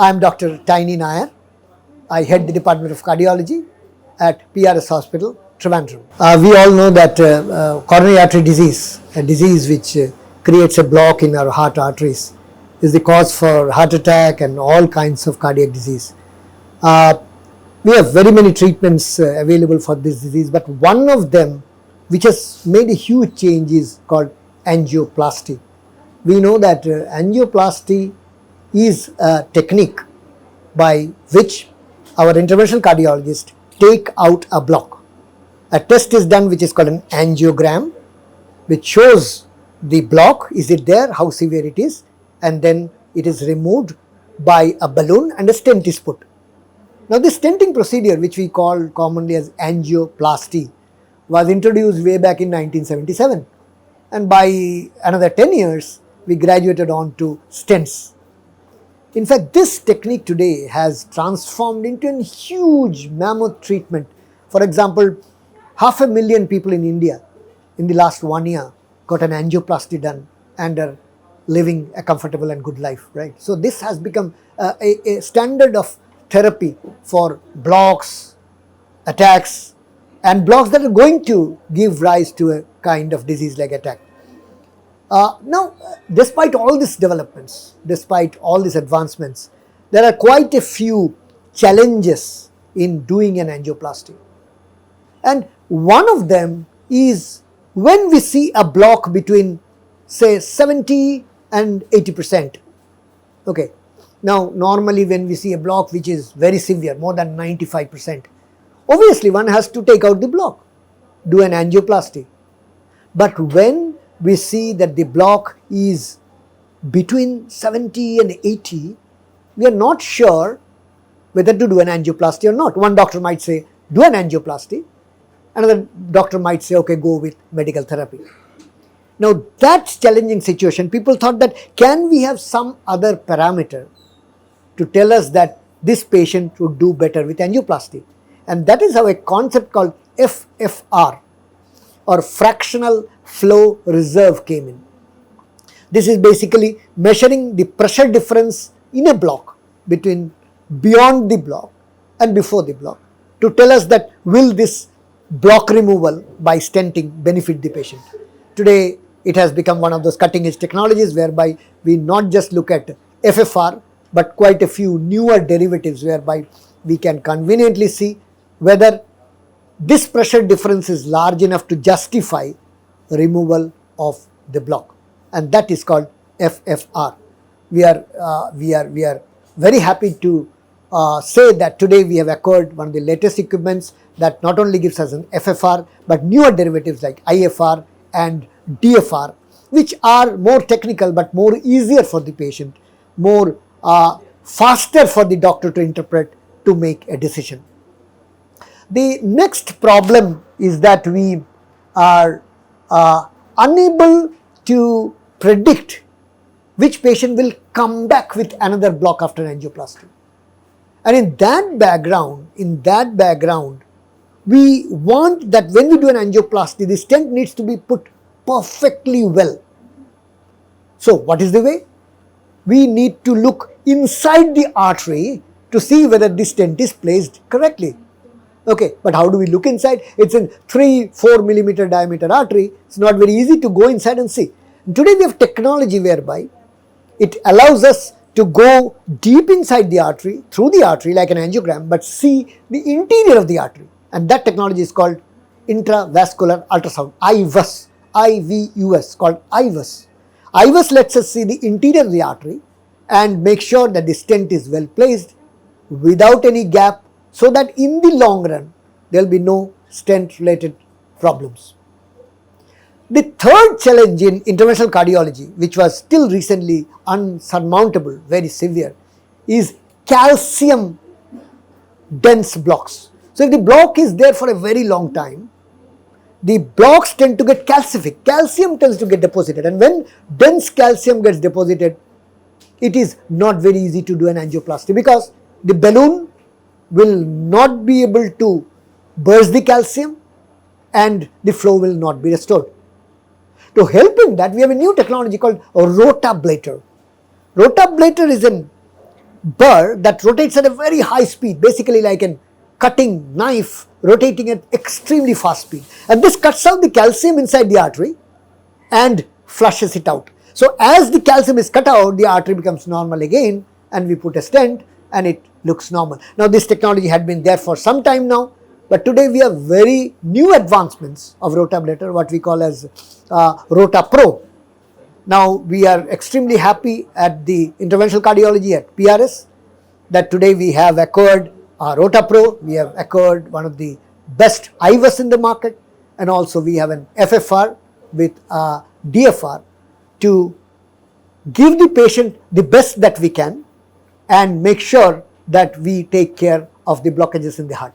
I am Dr. Tiny NAIR. I head the Department of Cardiology at PRS Hospital, Trivandrum. We all know that coronary artery disease, a disease which creates a block in our heart arteries, is the cause for heart attack and all kinds of cardiac disease. We have very many treatments available for this disease, but one of them which has made a huge change is called angioplasty. We know that angioplasty is a technique by which our interventional cardiologists take out a block. A test is done which is called an angiogram, which shows the block, is it there, how severe it is, and then it is removed by a balloon and a stent is put. Now this stenting procedure, which we call commonly as angioplasty, was introduced way back in 1977, and by another 10 years we graduated on to stents. In fact, this technique today has transformed into a huge mammoth treatment. For example, 500,000 people in India in the last 1 year got an angioplasty done and are living a comfortable and good life, right? So this has become a standard of therapy for blocks, attacks, and blocks that are going to give rise to a kind of disease like attack. Now, despite all these developments, despite all these advancements, there are quite a few challenges in doing an angioplasty. And one of them is when we see a block between, say, 70 and 80%. Okay. Now, normally when we see a block which is very severe, more than 95%, obviously one has to take out the block, do an angioplasty. But when we see that the block is between 70 and 80, we are not sure whether to do an angioplasty or not. One doctor might say, do an angioplasty. Another doctor might say, okay, go with medical therapy. Now that challenging situation, people thought that can we have some other parameter to tell us that this patient would do better with angioplasty? And that is how a concept called FFR, or fractional flow reserve, came in. This is basically measuring the pressure difference in a block between beyond the block and before the block to tell us that will this block removal by stenting benefit the patient. Today it has become one of those cutting edge technologies whereby we not just look at FFR but quite a few newer derivatives whereby we can conveniently see whether this pressure difference is large enough to justify removal of the block, and that is called FFR. We are very happy to say that today we have acquired one of the latest equipments that not only gives us an FFR but newer derivatives like IFR and DFR, which are more technical but more easier for the patient, more faster for the doctor to interpret, to make a decision. The next problem is that we are unable to predict which patient will come back with another block after angioplasty. And in that background, we want that when we do an angioplasty, the stent needs to be put perfectly well. So what is the way? We need to look inside the artery to see whether the stent is placed correctly. Okay, but how do we look inside? It's in 3-4 millimeter diameter artery. It's not very easy to go inside and see. And today we have technology whereby it allows us to go deep inside the artery, through the artery like an angiogram, but see the interior of the artery. And that technology is called intravascular ultrasound, IVUS, IVUS, called IVUS. IVUS lets us see the interior of the artery and make sure that the stent is well placed without any gap, so that in the long run there will be no stent related problems. The third challenge in interventional cardiology, which was till recently unsurmountable, very severe, is calcium dense blocks. So if the block is there for a very long time, the blocks tend to get calcific. Calcium tends to get deposited, and when dense calcium gets deposited, it is not very easy to do an angioplasty because the balloon will not be able to burst the calcium and the flow will not be restored. To help in that, we have a new technology called a rotablator. Rotablator is an burr that rotates at a very high speed, basically like a cutting knife rotating at extremely fast speed. And this cuts out the calcium inside the artery and flushes it out. So as the calcium is cut out, the artery becomes normal again, and we put a stent and it looks normal. Now this technology had been there for some time now, but today we have very new advancements of rotablator, what we call as RotaPro. Now we are extremely happy at the interventional cardiology at PRS that today we have acquired RotaPro, we have acquired one of the best IVUS in the market, and also we have an FFR with DFR to give the patient the best that we can and make sure that we take care of the blockages in the heart.